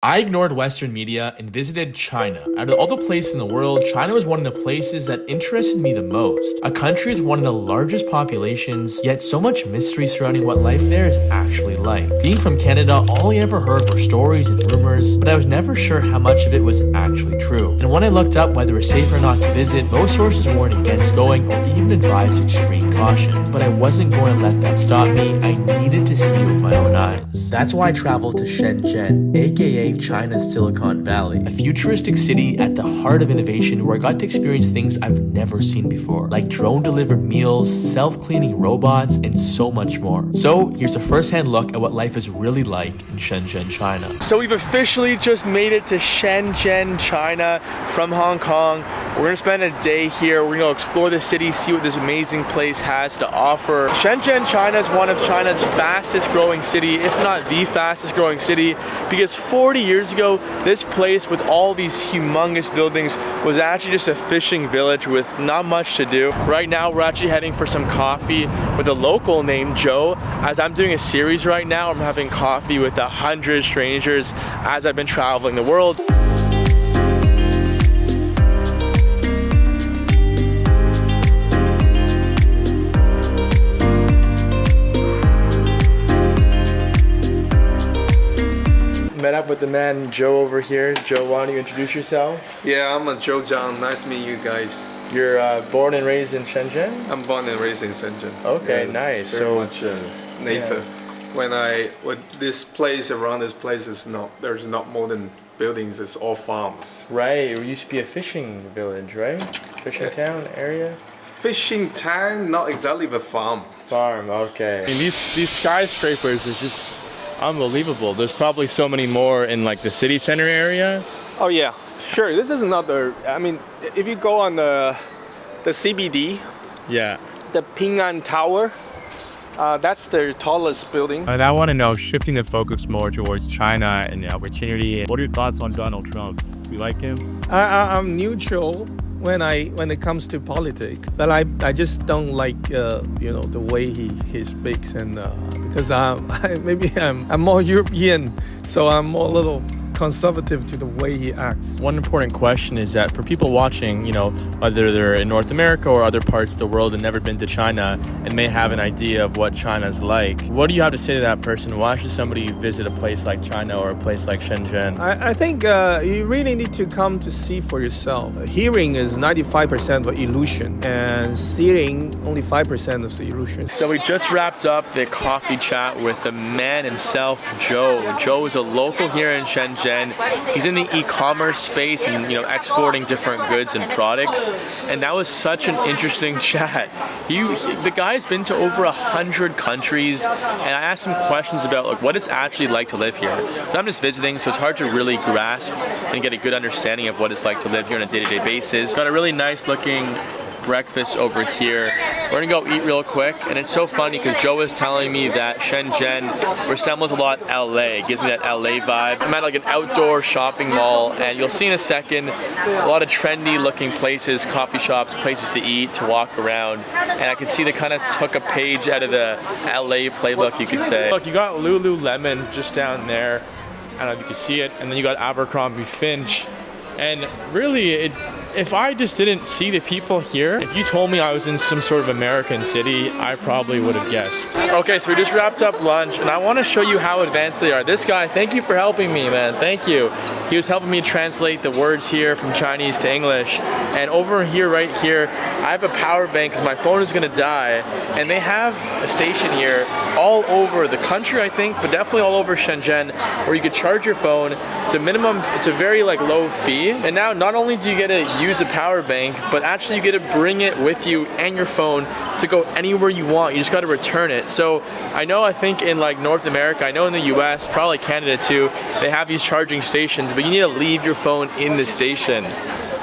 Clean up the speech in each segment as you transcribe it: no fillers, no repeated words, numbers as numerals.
I ignored Western media and visited China. Out of all the places in the world, China was one of the places that interested me the most. A country with one of the largest populations, yet so much mystery surrounding what life there is actually like. Being from Canada, all I ever heard were stories and rumors, but I was never sure how much of it was actually true. And when I looked up whether it was safe or not to visit, most sources warned against going or even advised extreme caution. But I wasn't going to let that stop me. I needed to see it with my own eyes. That's why I traveled to Shenzhen, aka China's Silicon Valley, a futuristic city at the heart of innovation where I got to experience things I've never seen before, like drone-delivered meals, self-cleaning robots, and so much more. So here's a first-hand look at what life is really like in Shenzhen, China. So we've officially just made it to Shenzhen, China from Hong Kong. We're gonna spend a day here. We're gonna explore the city, see what this amazing place has to offer. Shenzhen, China is one of China's fastest growing city, if not the fastest growing city, because 40 years ago, this place with all these humongous buildings was actually just a fishing village with not much to do. Right now, we're actually heading for some coffee with a local named Joe. As I'm doing a series right now, I'm having coffee with 100 strangers as I've been traveling the world. Met up with the man Joe over here. Joe, why don't you introduce yourself? Yeah, I'm Joe Zhang. Nice to meet you guys. You're born and raised in Shenzhen? I'm born and raised in Shenzhen. Okay, yes, nice. Very So much native. Yeah. When this place around this place is there's not modern buildings. It's all farms. Right. It used to be a fishing village, right? Fishing town area. Fishing town, not exactly, but farm. Farm. Okay. And these skyscrapers is just unbelievable. There's probably so many more in like the city center area. Oh yeah, sure. This is another. I mean, if you go on the CBD, Yeah. the Ping An Tower, that's the tallest building. And I want to know, shifting the focus more towards China and the opportunity. What are your thoughts on Donald Trump? Do you like him? I'm neutral when it comes to politics, but I just don't like the way he speaks, and because I'm more European, so I'm more a little conservative to the way he acts. One important question is that for people watching, whether they're in North America or other parts of the world and never been to China and may have an idea of what China's like, what do you have to say to that person? Why should somebody visit a place like China or a place like Shenzhen? I think you really need to come to see for yourself. Hearing is 95% of illusion, and seeing only 5% of the illusion. So we just wrapped up the coffee chat with the man himself, Joe. Joe is a local here in Shenzhen. He's in the e-commerce space and exporting different goods and products, and that was such an interesting chat. The guy's been to over 100 countries, and I asked him questions about like what it's actually like to live here. So I'm just visiting, so it's hard to really grasp and get a good understanding of what it's like to live here on a day-to-day basis. Got a really nice looking breakfast over here. We're gonna go eat real quick, and it's so funny because Joe was telling me that Shenzhen resembles a lot LA. It gives me that LA vibe. I'm at like an outdoor shopping mall, and you'll see in a second a lot of trendy looking places, coffee shops, places to eat, to walk around, and I could see they kind of took a page out of the LA playbook, you could say. Look, you got Lululemon just down there. I don't know if you can see it, and then you got Abercrombie Finch, and really if I just didn't see the people here, if you told me I was in some sort of American city, I probably would have guessed. Okay, so we just wrapped up lunch, and I want to show you how advanced they are. This guy, thank you for helping me, man. Thank you. He was helping me translate the words here from Chinese to English. And over here, right here, I have a power bank because my phone is going to die. And they have a station here all over the country, I think, but definitely all over Shenzhen, where you could charge your phone. It's a very low fee. And now not only do you get to use a power bank, but actually you get to bring it with you and your phone to go anywhere you want. You just got to return it. So I think in North America, I know in the US, probably Canada too, they have these charging stations, but you need to leave your phone in the station.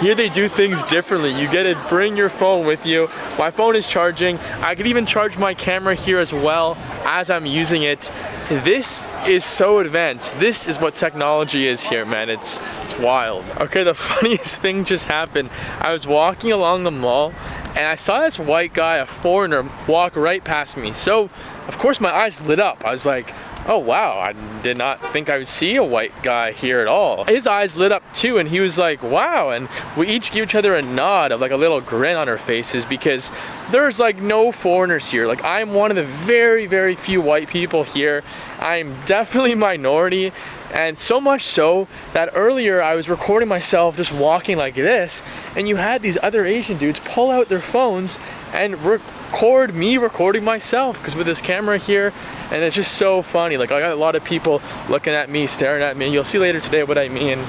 Here they do things differently. You get to bring your phone with you. My phone is charging. I could even charge my camera here as well as I'm using it. This is so advanced. This is what technology is here, man. It's wild. Okay, the funniest thing just happened. I was walking along the mall and I saw this white guy, a foreigner, walk right past me. So, of course, my eyes lit up. I was like, oh wow, I did not think I would see a white guy here at all. His eyes lit up too, and he was like, wow, and we each give each other a nod of like a little grin on our faces, because there's like no foreigners here. Like, I'm one of the very, very few white people here. I'm definitely minority, and so much so that earlier I was recording myself just walking like this, and you had these other Asian dudes pull out their phones and record me recording myself, because with this camera here, and it's just so funny. Like, I got a lot of people looking at me, staring at me, and you'll see later today what I mean.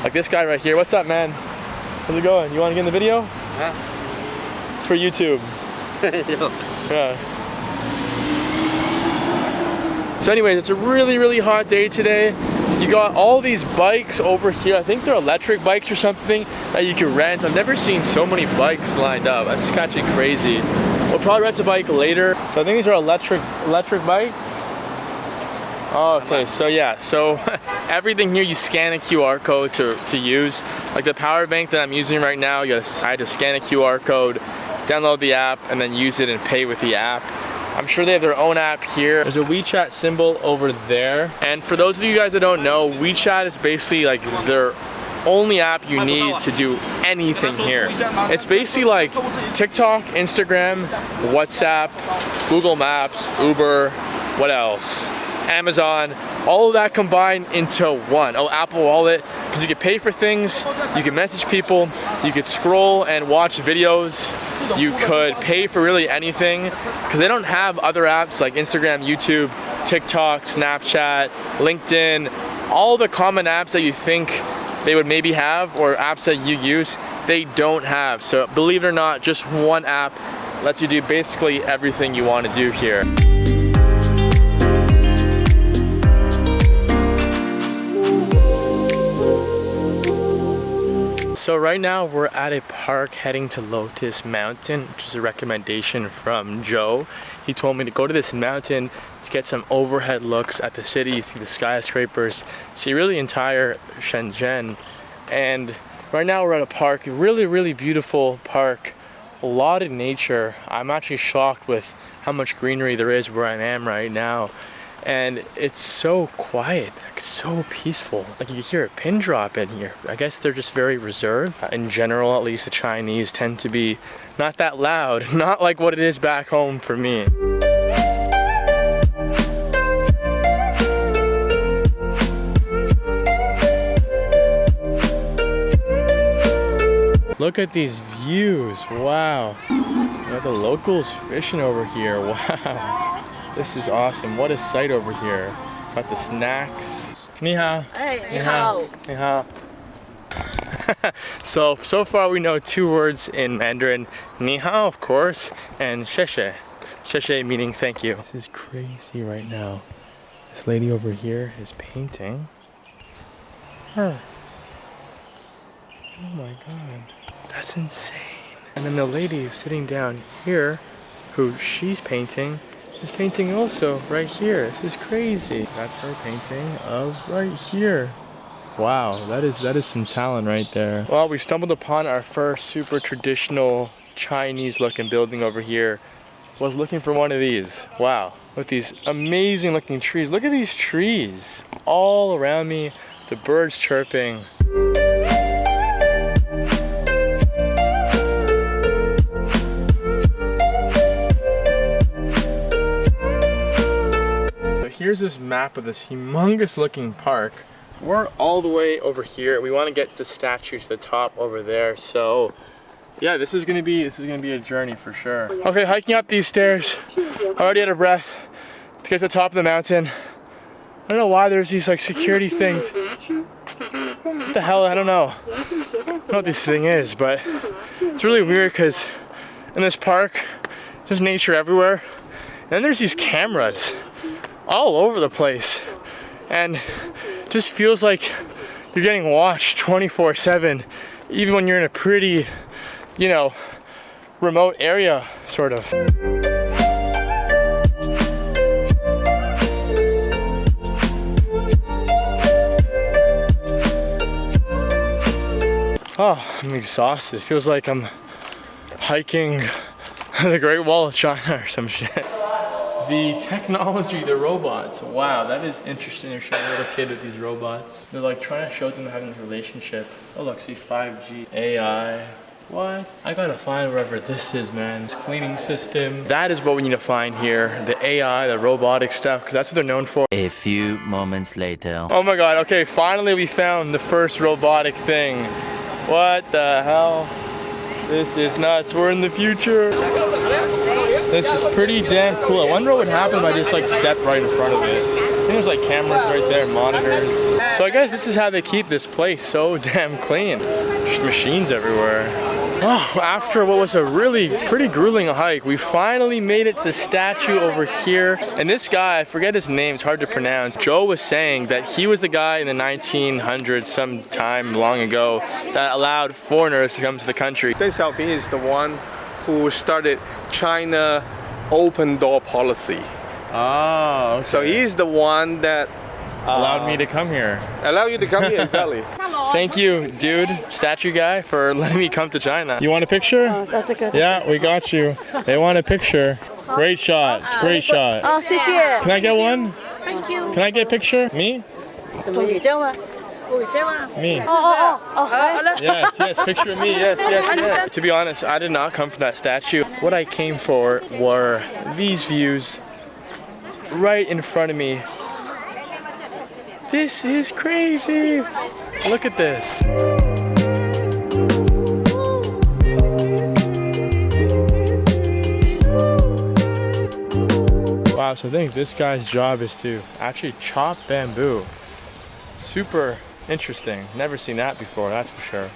Like this guy right here. What's up, man? How's it going? You want to get in the video? Yeah. It's for YouTube. Yeah. So anyways, it's a really, really hot day today. You got all these bikes over here. I think they're electric bikes or something that you can rent. I've never seen so many bikes lined up. That's actually crazy. We'll probably rent a bike later. So I think these are electric bike. Oh, okay, so yeah, so everything here you scan a QR code to use. Like the power bank that I'm using right now, I had to scan a QR code, download the app, and then use it and pay with the app. I'm sure they have their own app here. There's a WeChat symbol over there. And for those of you guys that don't know, WeChat is basically like their only app you need to do anything here. It's basically like TikTok, Instagram, WhatsApp, Google Maps, Uber, what else? Amazon, all of that combined into one. Oh, Apple Wallet, because you can pay for things, you can message people, you could scroll and watch videos, you could pay for really anything, because they don't have other apps like Instagram, YouTube, TikTok, Snapchat, LinkedIn, all the common apps that you think they would maybe have, or apps that you use, they don't have. So believe it or not, just one app lets you do basically everything you want to do here. So right now we're at a park heading to Lotus Mountain, which is a recommendation from Joe. He told me to go to this mountain to get some overhead looks at the city, see the skyscrapers, see really entire Shenzhen. And right now we're at a park, a really, really beautiful park, a lot of nature. I'm actually shocked with how much greenery there is where I am right now. And it's so quiet, like so peaceful. Like you can hear a pin drop in here. I guess they're just very reserved. In general, at least the Chinese tend to be not that loud, not like what it is back home for me. Look at these views, wow. Got the locals fishing over here, wow. This is awesome. What a sight over here. Got the snacks. Ni hao. Hey, Ni hao. Ni hao. So far we know two words in Mandarin. Ni hao, of course, and sheshe. Sheshe meaning thank you. This is crazy right now. This lady over here is painting her. Oh my god. That's insane. And then the lady sitting down here, who she's painting, is painting also right here. This is crazy. That's her painting of right here. Wow, that is some talent right there. Well, we stumbled upon our first super traditional Chinese looking building over here. Was looking for one of these. Wow, with these amazing looking trees. Look at these trees all around me, the birds chirping. Here's this map of this humongous looking park. We're all the way over here. We want to get to the statue to the top over there. So yeah, this is gonna be a journey for sure. Okay, hiking up these stairs. Already out of breath to get to the top of the mountain. I don't know why there's these like security things. What the hell? I don't know. I don't know what this thing is, but it's really weird because in this park, there's nature everywhere. And then there's these cameras all over the place, and just feels like you're getting watched 24/7, even when you're in a pretty, you know, remote area, sort of. Oh, I'm exhausted. It feels like I'm hiking the Great Wall of China or some shit. The technology, the robots. Wow, that is interesting. They're showing a little kid with these robots. They're like trying to show them having a relationship. Oh look, see 5G, AI. What? I gotta find wherever this is, man. This cleaning system. That is what we need to find here. The AI, the robotic stuff, because that's what they're known for. A few moments later. Oh my God, okay, finally we found the first robotic thing. What the hell? This is nuts, we're in the future. This is pretty damn cool. I wonder what would happen if I just like stepped right in front of it. I think there's like cameras right there, monitors. So I guess this is how they keep this place so damn clean. Just machines everywhere. Oh, after what was a really pretty grueling hike, we finally made it to the statue over here. And this guy, I forget his name, it's hard to pronounce. Joe was saying that he was the guy in the 1900s, some time long ago, that allowed foreigners to come to the country. Deng Xiaoping is the one who started China open door policy. Oh, okay. So he's the one that allowed me to come here. Allow you to come here, exactly. Thank you, dude, statue guy, for letting me come to China. You want a picture? That's a good. Yeah, we got you. They want a picture. Great shot. It's a great shot. 哦，谢谢。 Can I get one? Thank you. Can I get a picture? Me? 同你这吗？ Me. 哦哦哦哦， Yes, yes, picture of me. Yes, yes, yes. To be honest, I did not come for that statue. What I came for were these views right in front of me. This is crazy. Look at this. Wow, so I think this guy's job is to actually chop bamboo. Super interesting. Never seen that before, that's for sure.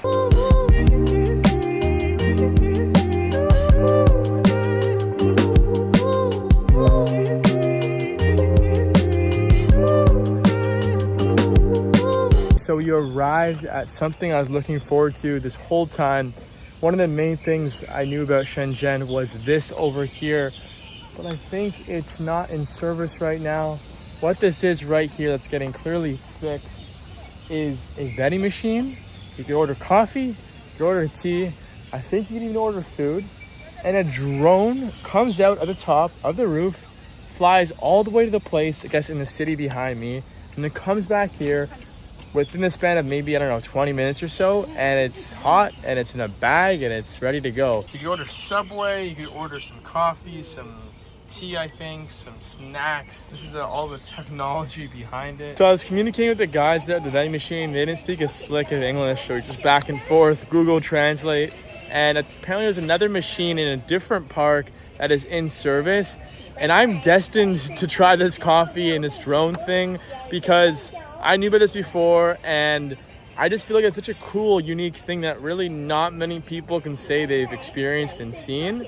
So we arrived at something I was looking forward to this whole time. One of the main things I knew about Shenzhen was this over here, but I think it's not in service right now. What this is right here that's getting clearly fixed is a vending machine. You can order coffee, you can order tea, I think you can even order food. And a drone comes out at the top of the roof, flies all the way to the place, I guess in the city behind me, and then comes back here within the span of maybe, I don't know, 20 minutes or so, and it's hot, and it's in a bag, and it's ready to go. So you can order Subway, you can order some coffee, some tea, I think, some snacks. This is all the technology behind it. So I was communicating with the guys there at the vending machine. They didn't speak a slick of English, so we just back and forth, Google Translate. And apparently there's another machine in a different park that is in service. And I'm destined to try this coffee and this drone thing because I knew about this before, and I just feel like it's such a cool, unique thing that really not many people can say they've experienced and seen.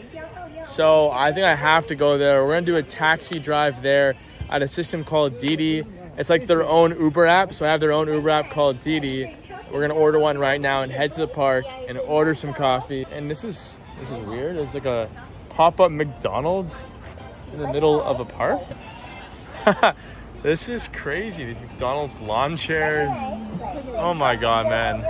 So I think I have to go there. We're gonna do a taxi drive there at a system called Didi. It's like their own Uber app. So I have their own Uber app called Didi. We're gonna order one right now and head to the park and order some coffee. And this is weird. It's like a pop-up McDonald's in the middle of a park. This is crazy. These McDonald's lawn chairs. Oh my God, man.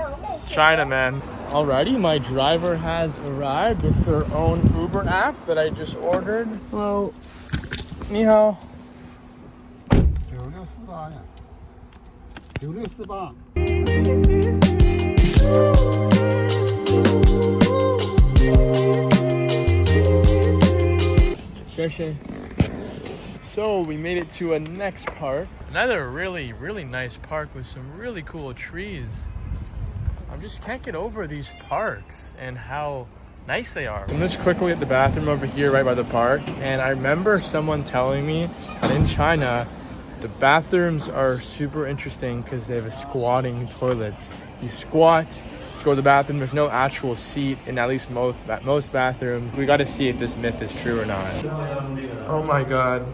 China, man. Alrighty, my driver has arrived with their own Uber app that I just ordered. Hello. Ni hao. 9648呀，9648。谢谢。So we made it to a next park. Another really, really nice park with some really cool trees. I just can't get over these parks and how nice they are. I'm just quickly at the bathroom over here right by the park, and I remember someone telling me that in China, the bathrooms are super interesting because they have a squatting toilets. You squat to go to the bathroom. There's no actual seat in at least most bathrooms. We got to see if this myth is true or not. Oh my God.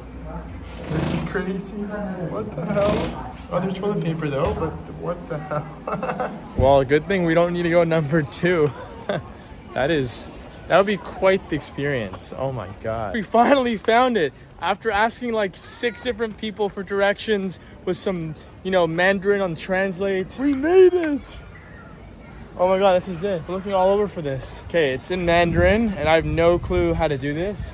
This is crazy. What the hell? Oh, there's toilet paper though, but what the hell? Well, good thing we don't need to go number 2. That would be quite the experience. Oh my God. We finally found it. After asking like 6 different people for directions with some, Mandarin on Translate. We made it. Oh my God, this is it. We're looking all over for this. Okay, it's in Mandarin and I have no clue how to do this.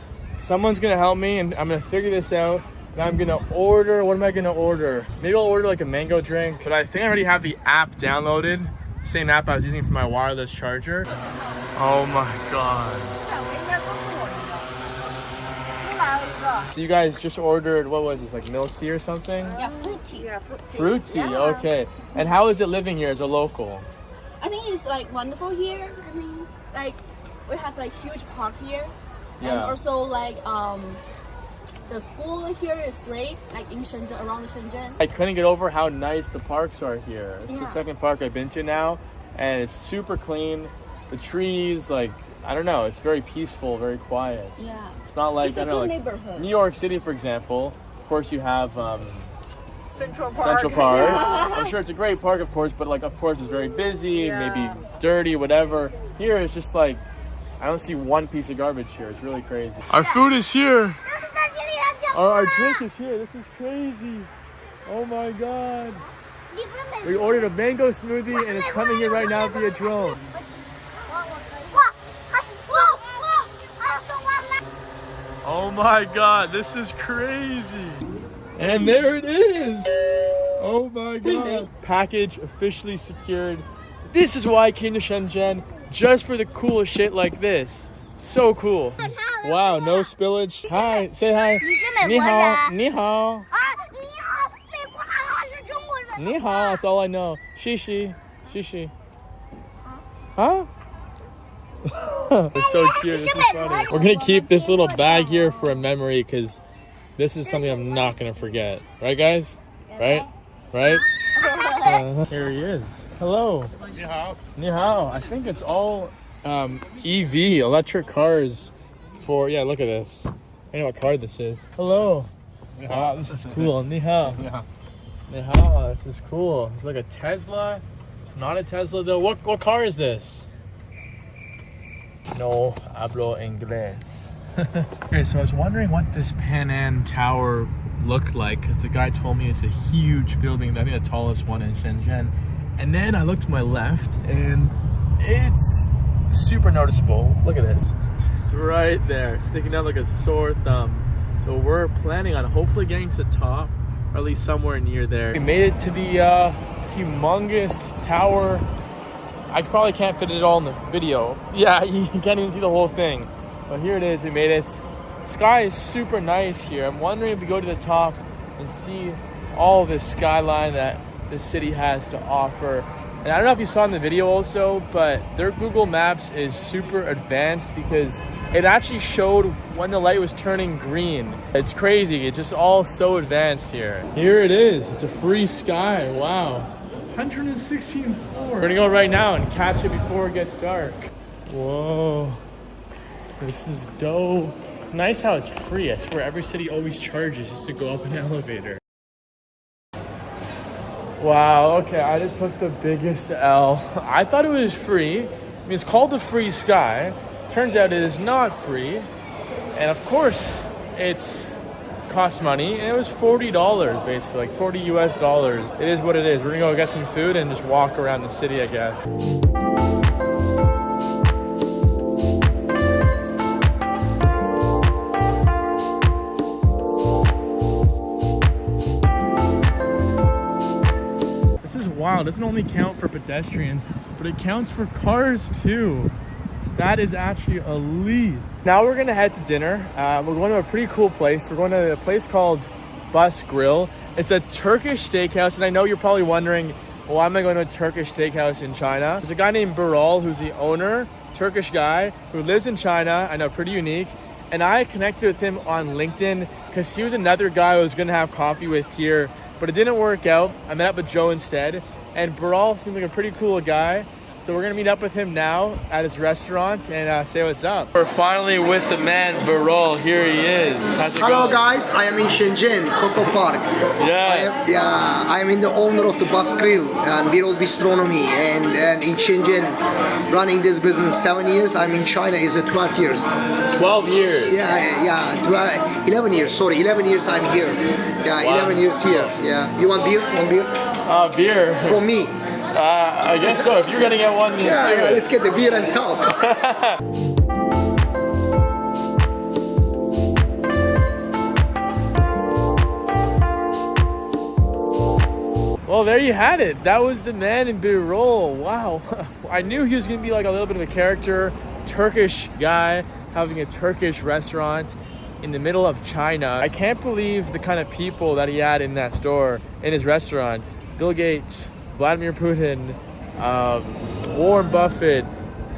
someone's gonna help me, and I'm gonna figure this out. And I'm gonna order. What am I gonna order? Maybe I'll order like a mango drink. But I think I already have the app downloaded. Same app I was using for my wireless charger. Oh my god. So you guys just ordered, what was this, like milk tea or something? Yeah, fruit tea. Yeah, Fruit tea, okay. And how is it living here as a local? I think it's like wonderful here. I mean, like we have like huge park here, and Yeah. also like the school here is great. Like in Shenzhen, around Shenzhen. I couldn't get over how nice the parks are here. It's the Yeah. second park I've been to now, and it's super clean. The trees, like, I don't know, it's very peaceful, very quiet. Yeah. It's not like, It's I a don't know, good like neighborhood. New York City, for example. Of course, you have Central Park. Central Park. I'm sure it's a great park, of course, but like, of course, it's very busy, Yeah. maybe dirty, whatever. Here, it's just like, I don't see one piece of garbage here. It's really crazy. Our food is here. Our drink is here. This is crazy. Oh my god. We ordered a mango smoothie and it's coming here right now via drone. Oh my god, this is crazy. And there it is. Oh my god. Package officially secured. This is why I came to Shenzhen, just for the coolest shit like this. So cool. Wow, no spillage. Hi, say hi. 你好,你好. Ni hao, that's all I know. Shishi. Shishi. Huh? It's so cute. This is funny. We're gonna keep this little bag here for a memory because this is something I'm not gonna forget. Right, guys? Right? Right? Here he is. Hello. Ni hao. Ni hao. I think it's all EV, electric cars for, yeah, look at this. I know what car this is. Hello. Wow, this is cool. Ni hao. Ni hao, this is cool. It's like a Tesla. It's not a Tesla though. What car is this? No hablo inglés. Okay, so I was wondering what this Pan Am Tower looked like because the guy told me it's a huge building. I think the tallest one in Shenzhen. And then I looked to my left and it's super noticeable. Look at this. It's right there, sticking out like a sore thumb. So we're planning on hopefully getting to the top, or at least somewhere near there. We made it to the humongous tower. I probably can't fit it all in the video. Yeah, you can't even see the whole thing. But here it is, we made it. Sky is super nice here. I'm wondering if we go to the top and see all this skyline that the city has to offer. And I don't know if you saw in the video also, but their Google Maps is super advanced because it actually showed when the light was turning green. It's crazy, it's just all so advanced here. Here it is, it's a free sky, wow. 116th floor. We're gonna go right now and catch it before it gets dark. Whoa, this is dope. Nice how it's free. I swear every city always charges just to go up an elevator. Wow, okay, I just took the biggest L. I thought it was free. I mean, it's called the free sky. Turns out it is not free. And of course, it's costs money. And it was $40 basically, like 40 US dollars. It is what it is. We're gonna go get some food and just walk around the city, I guess. Wow, it doesn't only count for pedestrians, but it counts for cars too. That is actually elite. Now we're gonna head to dinner. We're going to a pretty cool place. We're going to a place called Bus Grill. It's a Turkish steakhouse, and I know you're probably wondering, well, why am I going to a Turkish steakhouse in China? There's a guy named Biral who's the owner, Turkish guy, who lives in China. I know, pretty unique. And I connected with him on LinkedIn because he was another guy I was gonna have coffee with here, but it didn't work out. I met up with Joe instead. And Biral seems like a pretty cool guy. So we're gonna meet up with him now at his restaurant and say what's up. We're finally with the man, Biral. Here he is. How's it Hello going? guys, I am in Shenzhen, Coco Park. Yeah. I am in the owner of the Bus Grill and Biral Bistronomy, and in Shenzhen, running this business 7 years. I'm in China is 12 years. 12 years. Yeah, 11 years. Sorry, 11 years I'm here. Yeah, Wow. 11 years here. Yeah, you want beer? One beer? Beer. From me. I guess so. If you're gonna get one, Yeah, let's get the beer and talk. Well, there you had it. That was the man in B-roll. Wow. I knew he was going to be like a little bit of a character, Turkish guy having a Turkish restaurant in the middle of China. I can't believe the kind of people that he had in that store, in his restaurant. Bill Gates, Vladimir Putin, Warren Buffett,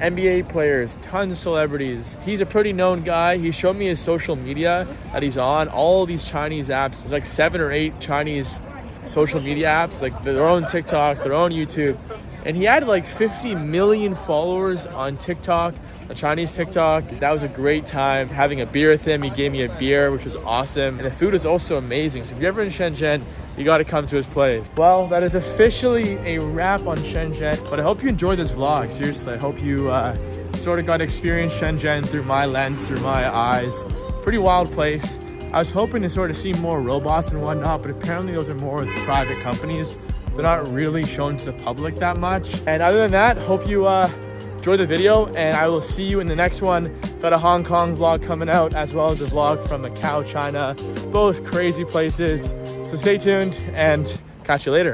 NBA players, tons of celebrities. He's a pretty known guy. He showed me his social media that he's on, all these Chinese apps. There's like 7 or 8 Chinese social media apps, like their own TikTok, their own YouTube. And he had like 50 million followers on TikTok, a Chinese TikTok. That was a great time having a beer with him. He gave me a beer, which was awesome. And the food is also amazing. So if you're ever in Shenzhen, you got to come to his place. Well, that is officially a wrap on Shenzhen. But I hope you enjoyed this vlog. Seriously, I hope you sort of got to experience Shenzhen through my lens, through my eyes. Pretty wild place. I was hoping to sort of see more robots and whatnot, but apparently those are more with private companies. They're not really shown to the public that much. And other than that, hope you enjoyed the video, and I will see you in the next one. Got a Hong Kong vlog coming out, as well as a vlog from Macau, China. Both crazy places. So stay tuned and catch you later.